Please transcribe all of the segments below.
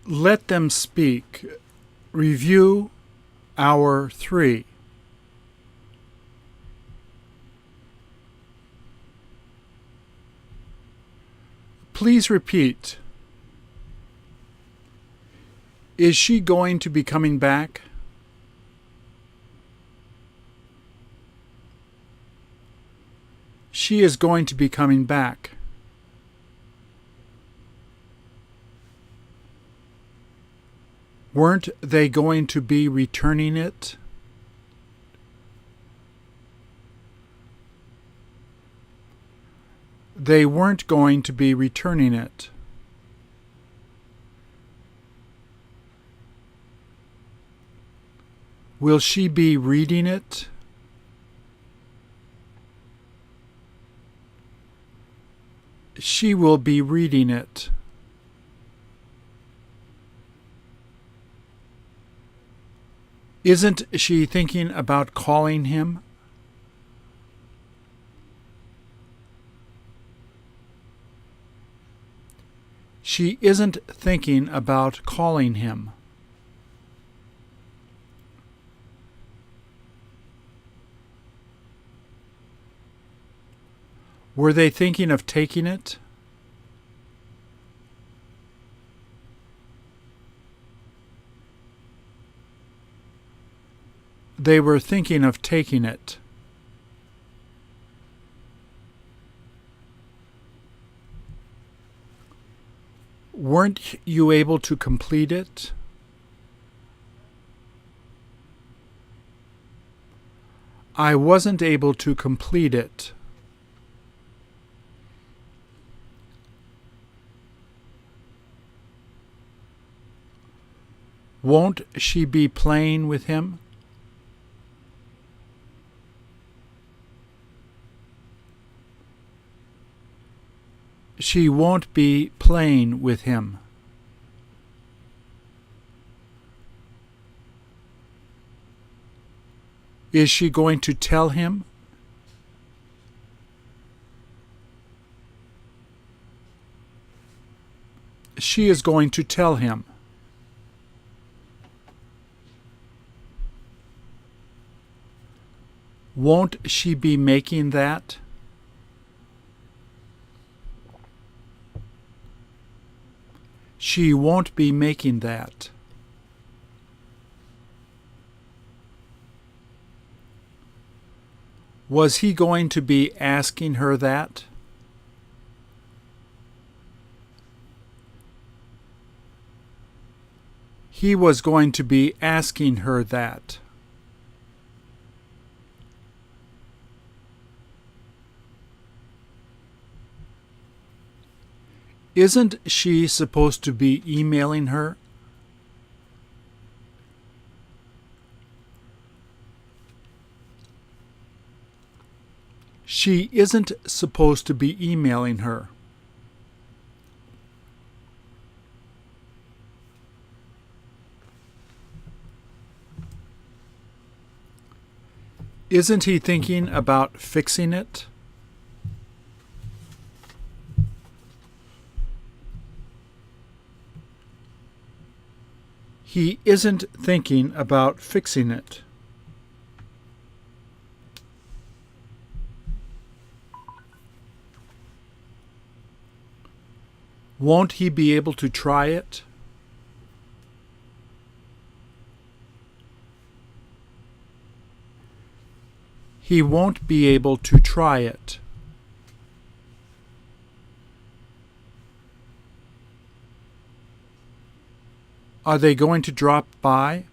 Let them speak. Review Hour 3. Please repeat. Is she going to be coming back? She is going to be coming back. Weren't they going to be returning it? They weren't going to be returning it. Will she be reading it? She will be reading it. Isn't she thinking about calling him? She isn't thinking about calling him. Were they thinking of taking it? They were thinking of taking it. Weren't you able to complete it? I wasn't able to complete it. Won't she be playing with him? She won't be playing with him. Is she going to tell him? She is going to tell him. Won't she be making that? She won't be making that. Was he going to be asking her that? He was going to be asking her that. Isn't she supposed to be emailing her? She isn't supposed to be emailing her. Isn't he thinking about fixing it? He isn't thinking about fixing it. Won't he be able to try it? He won't be able to try it. Are they going to drop by?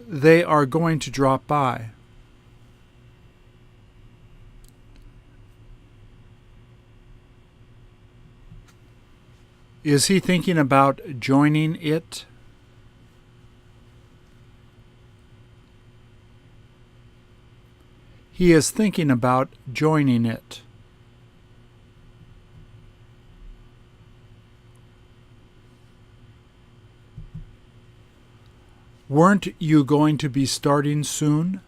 They are going to drop by. Is he thinking about joining it? He is thinking about joining it. Weren't you going to be starting soon?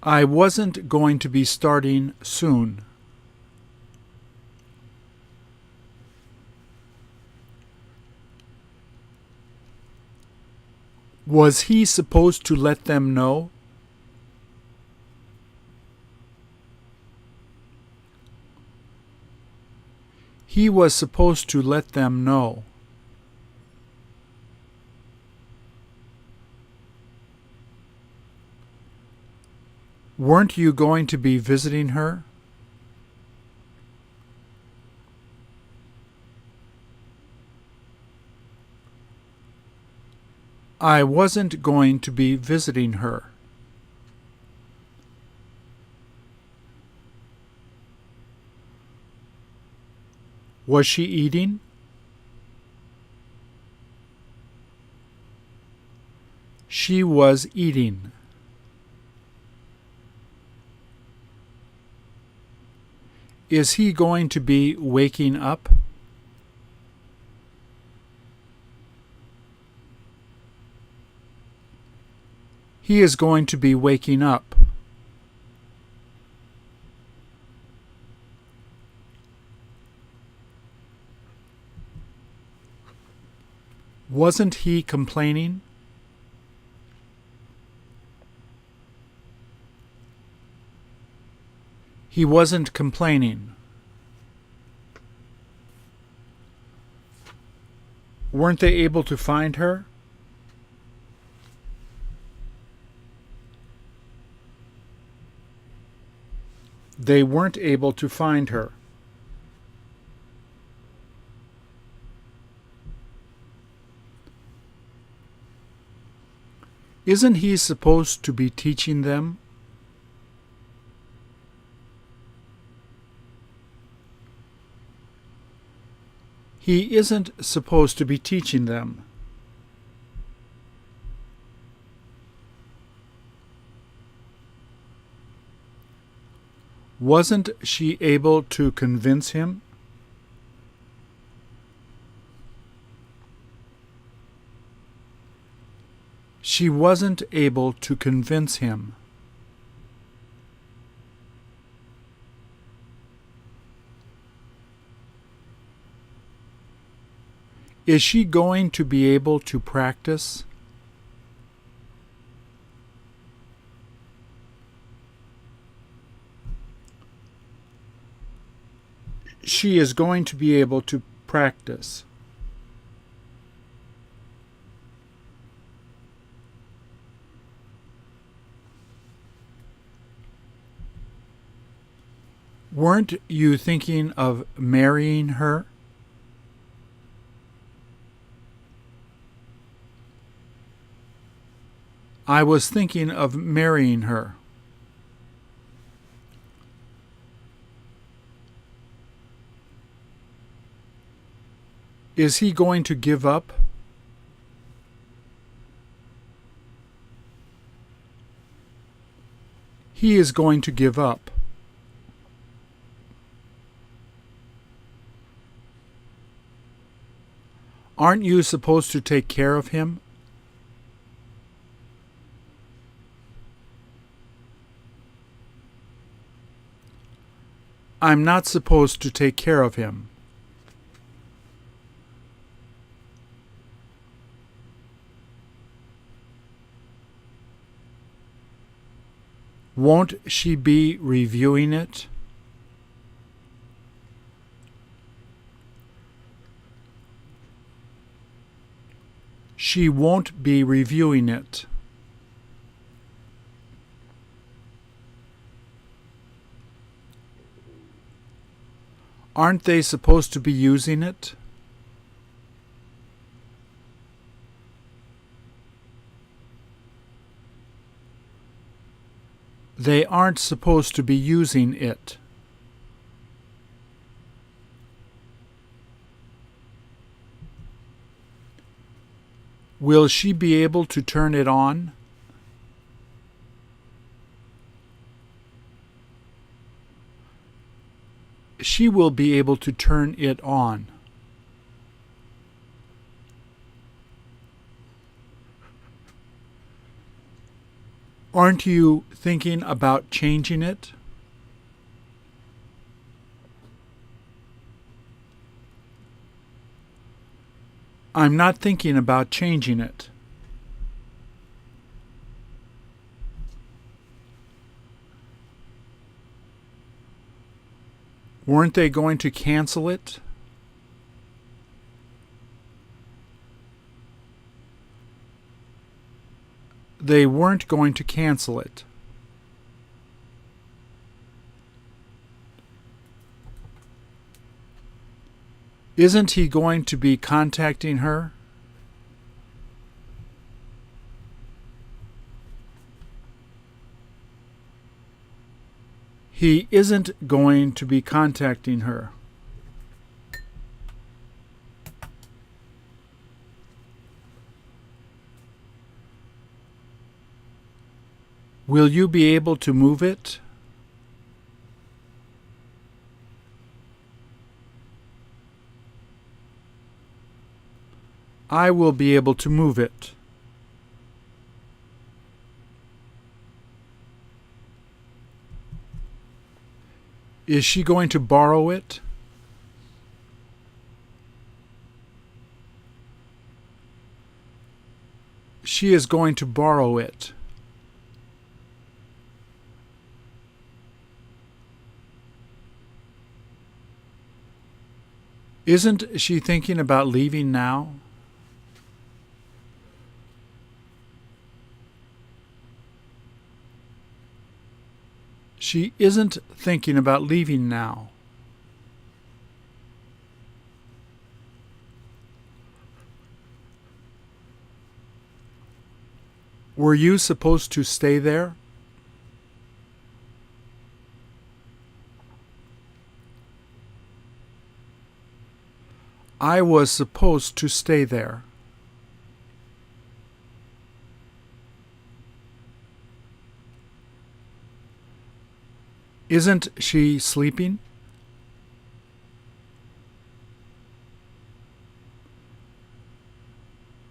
I wasn't going to be starting soon. Was he supposed to let them know? He was supposed to let them know. Weren't you going to be visiting her? I wasn't going to be visiting her. Was she eating? She was eating. Is he going to be waking up? He is going to be waking up. Wasn't he complaining? He wasn't complaining. Weren't they able to find her? They weren't able to find her. Isn't he supposed to be teaching them? He isn't supposed to be teaching them. Wasn't she able to convince him? She wasn't able to convince him. Is she going to be able to practice? She is going to be able to practice. Weren't you thinking of marrying her? I was thinking of marrying her. Is he going to give up? He is going to give up. Aren't you supposed to take care of him? I'm not supposed to take care of him. Won't she be reviewing it? She won't be reviewing it. Aren't they supposed to be using it? They aren't supposed to be using it. Will she be able to turn it on? She will be able to turn it on. Aren't you thinking about changing it? I'm not thinking about changing it. Weren't they going to cancel it? They weren't going to cancel it. Isn't he going to be contacting her? He isn't going to be contacting her. Will you be able to move it? I will be able to move it. Is she going to borrow it? She is going to borrow it. Isn't she thinking about leaving now? She isn't thinking about leaving now. Were you supposed to stay there? I was supposed to stay there. Isn't she sleeping?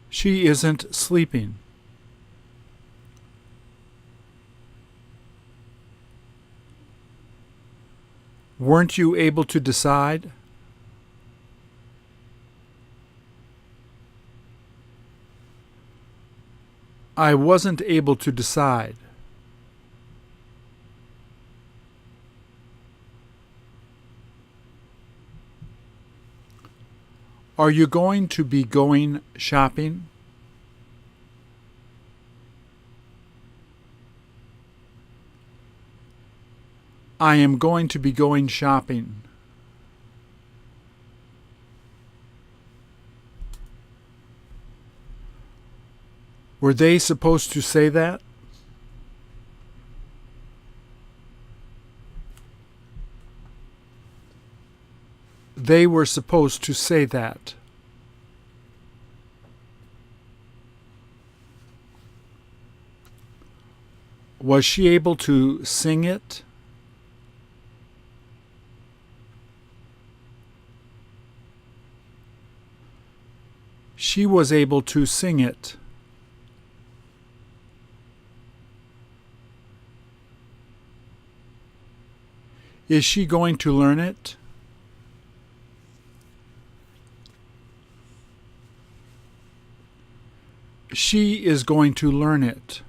She isn't sleeping. Weren't you able to decide? I wasn't able to decide. Are you going to be going shopping? I am going to be going shopping. Were they supposed to say that? They were supposed to say that. Was she able to sing it? She was able to sing it. Is she going to learn it? She is going to learn it.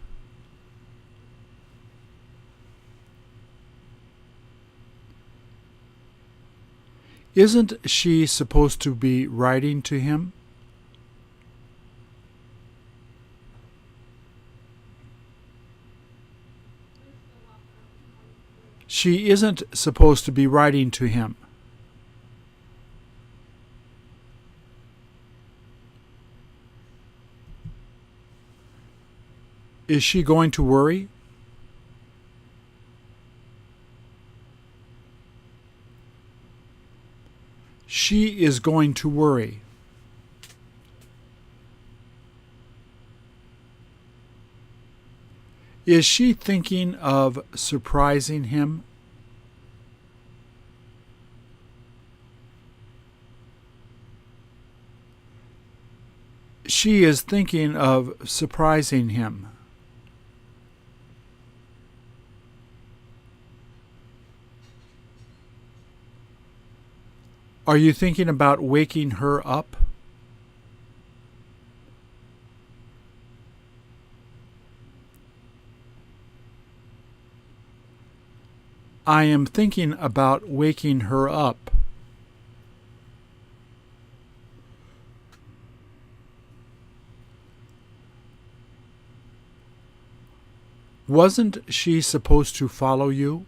Isn't she supposed to be writing to him? She isn't supposed to be writing to him. Is she going to worry? She is going to worry. Is she thinking of surprising him? She is thinking of surprising him. Are you thinking about waking her up? I am thinking about waking her up. Wasn't she supposed to follow you?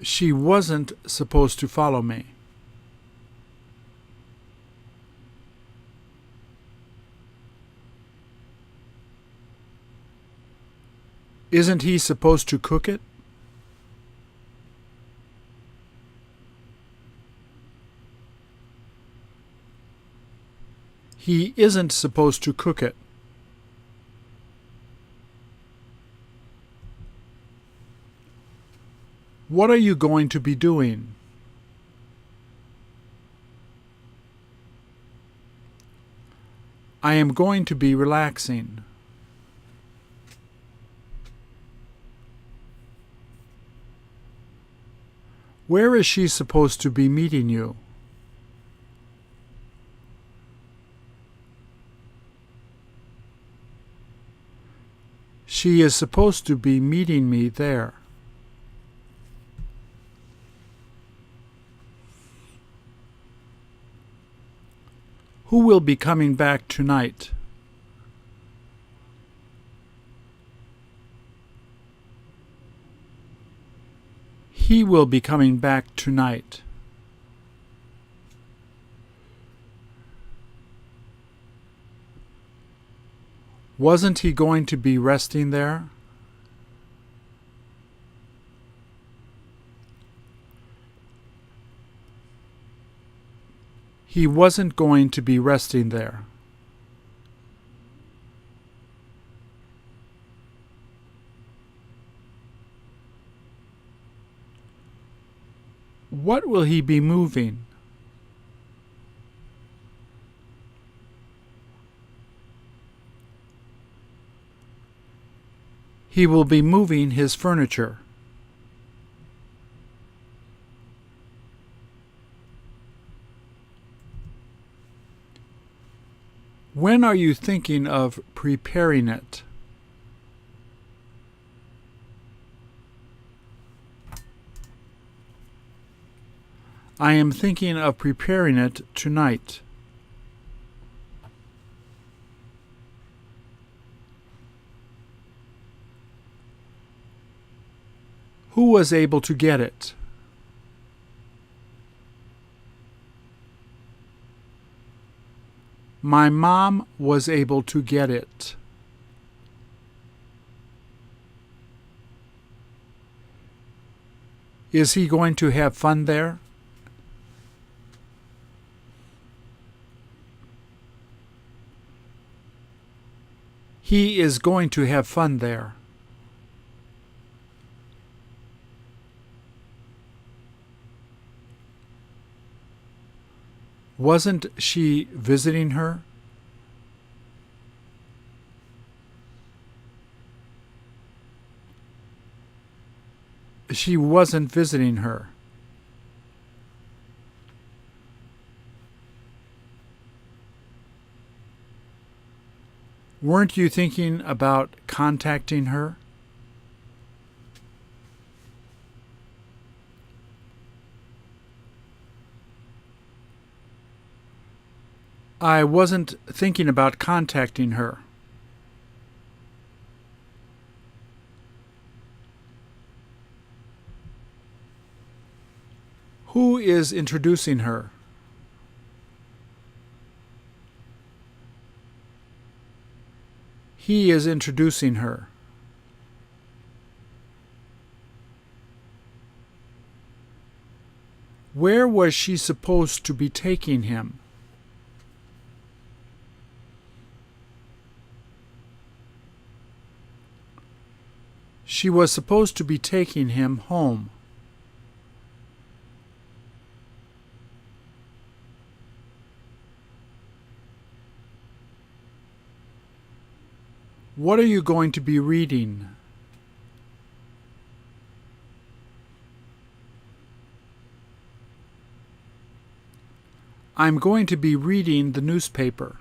She wasn't supposed to follow me. Isn't he supposed to cook it? He isn't supposed to cook it. What are you going to be doing? I am going to be relaxing. Where is she supposed to be meeting you? She is supposed to be meeting me there. Who will be coming back tonight? He will be coming back tonight. Wasn't he going to be resting there? He wasn't going to be resting there. What will he be moving? He will be moving his furniture. When are you thinking of preparing it? I am thinking of preparing it tonight. Who was able to get it? My mom was able to get it. Is he going to have fun there? He is going to have fun there. Wasn't she visiting her? She wasn't visiting her. Weren't you thinking about contacting her? I wasn't thinking about contacting her. Who is introducing her? He is introducing her. Where was she supposed to be taking him? She was supposed to be taking him home. What are you going to be reading? I'm going to be reading the newspaper.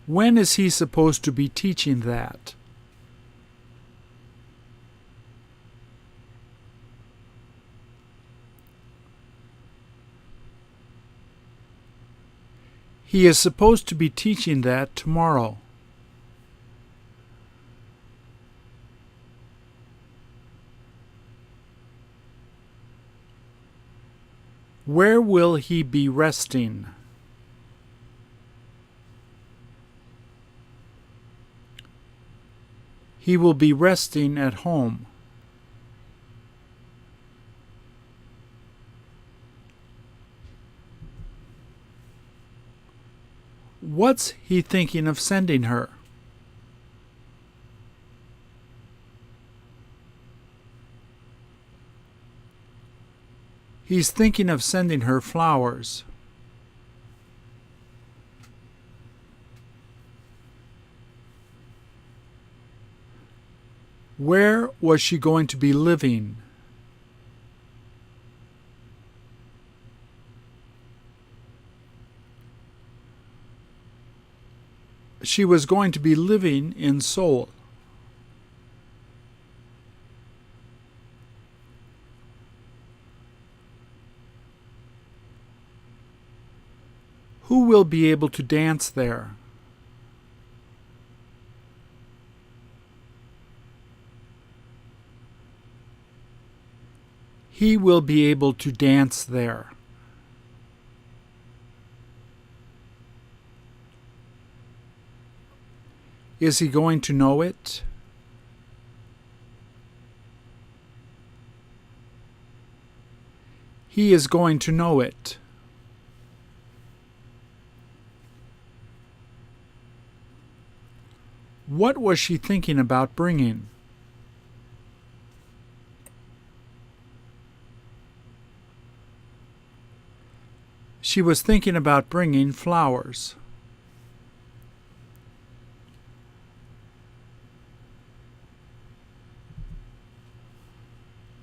When is he supposed to be teaching that? He is supposed to be teaching that tomorrow. Where will he be resting? He will be resting at home. What's he thinking of sending her? He's thinking of sending her flowers. Where was she going to be living? She was going to be living in Seoul. Who will be able to dance there? He will be able to dance there. Is he going to know it? He is going to know it. What was she thinking about bringing? She was thinking about bringing flowers.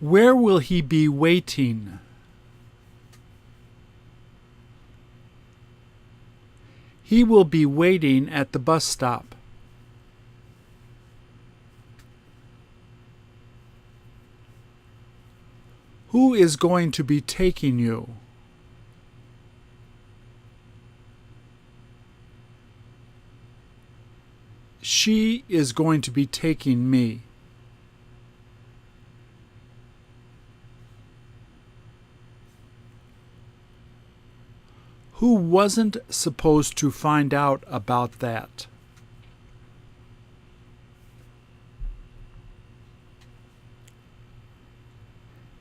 Where will he be waiting? He will be waiting at the bus stop. Who is going to be taking you? She is going to be taking me. Who wasn't supposed to find out about that?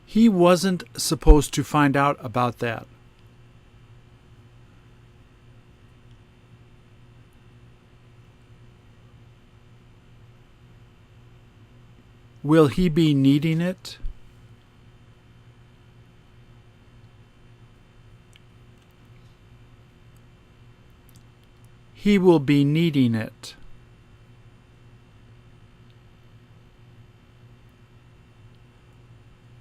He wasn't supposed to find out about that. Will he be needing it? He will be needing it.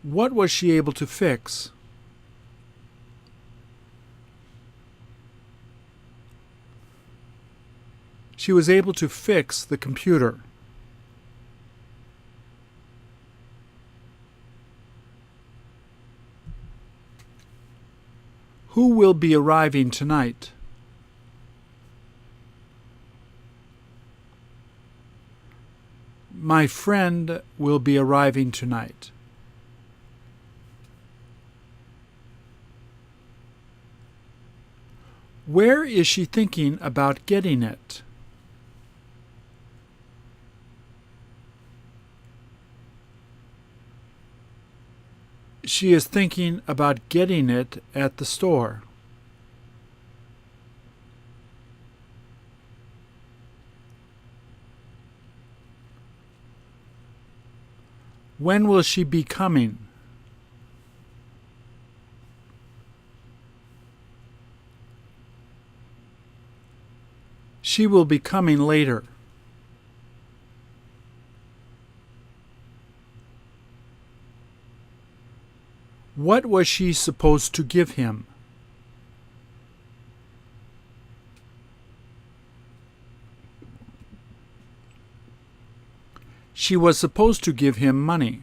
What was she able to fix? She was able to fix the computer. Who will be arriving tonight? My friend will be arriving tonight. Where is she thinking about getting it? She is thinking about getting it at the store. When will she be coming? She will be coming later. What was she supposed to give him? She was supposed to give him money.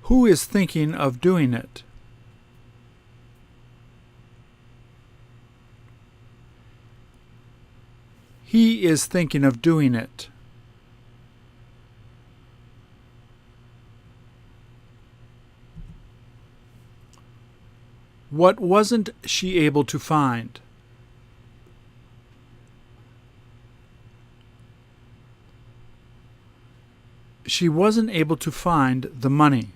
Who is thinking of doing it? He is thinking of doing it. What wasn't she able to find? She wasn't able to find the money.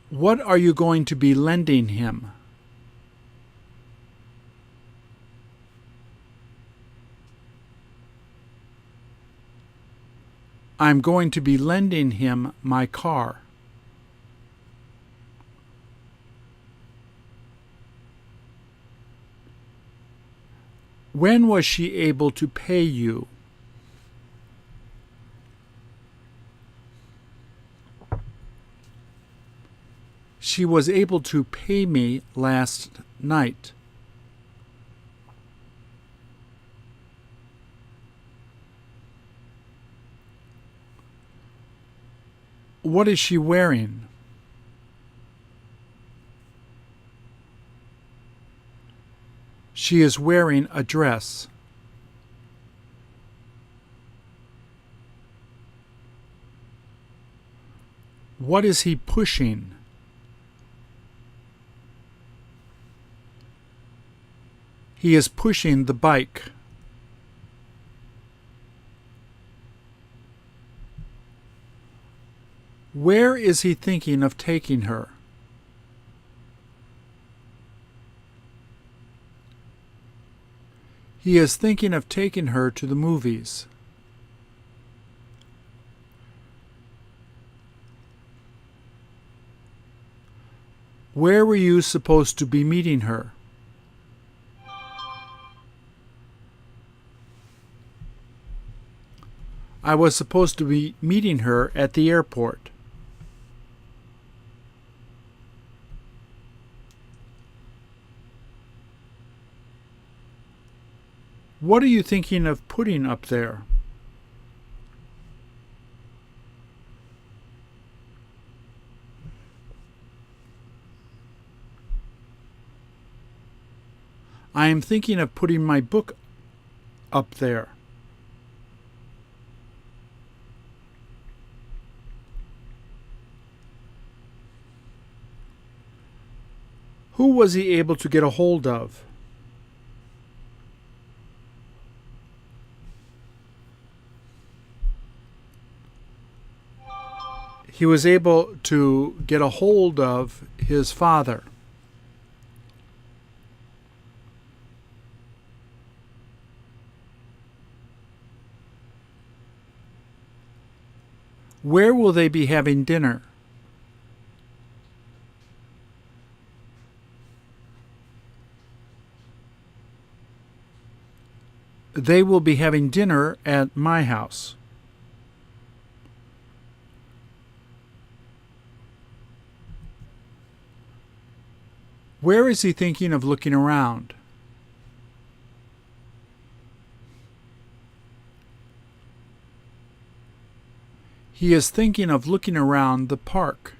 What are you going to be lending him? I'm going to be lending him my car. When was she able to pay you? She was able to pay me last night. What is she wearing? She is wearing a dress. What is he pushing? He is pushing the bike. Where is he thinking of taking her? He is thinking of taking her to the movies. Where were you supposed to be meeting her? I was supposed to be meeting her at the airport. What are you thinking of putting up there? I am thinking of putting my book up there. Who was he able to get a hold of? He was able to get a hold of his father. Where will they be having dinner? They will be having dinner at my house. Where is he thinking of looking around? He is thinking of looking around the park.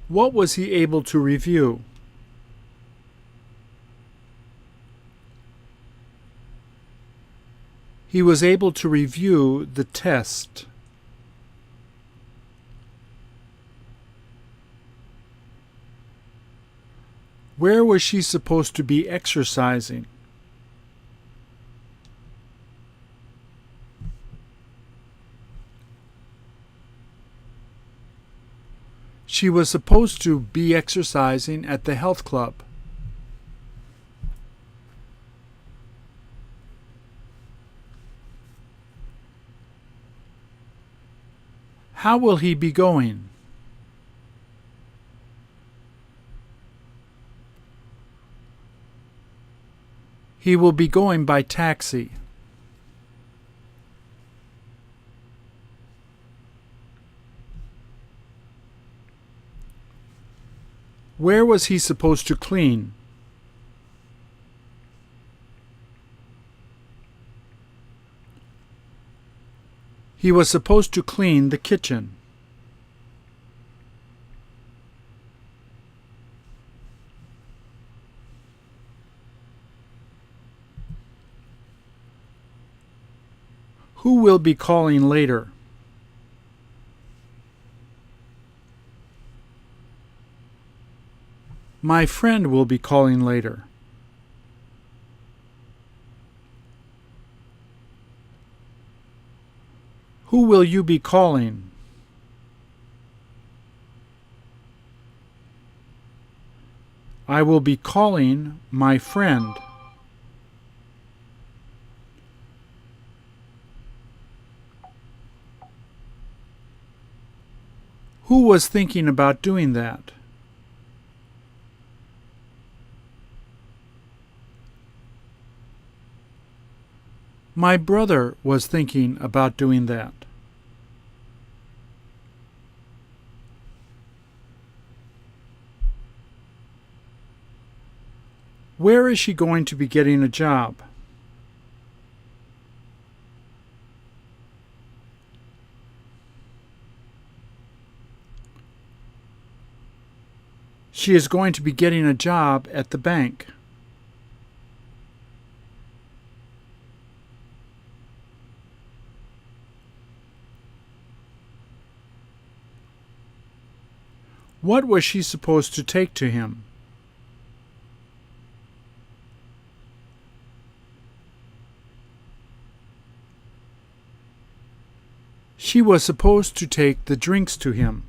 What was he able to review? He was able to review the test. Where was she supposed to be exercising? She was supposed to be exercising at the health club. How will he be going? He will be going by taxi. Where was he supposed to clean? He was supposed to clean the kitchen. Who will be calling later? My friend will be calling later. Who will you be calling? I will be calling my friend. Who was thinking about doing that? My brother was thinking about doing that. Where is she going to be getting a job? She is going to be getting a job at the bank. What was she supposed to take to him? She was supposed to take the drinks to him.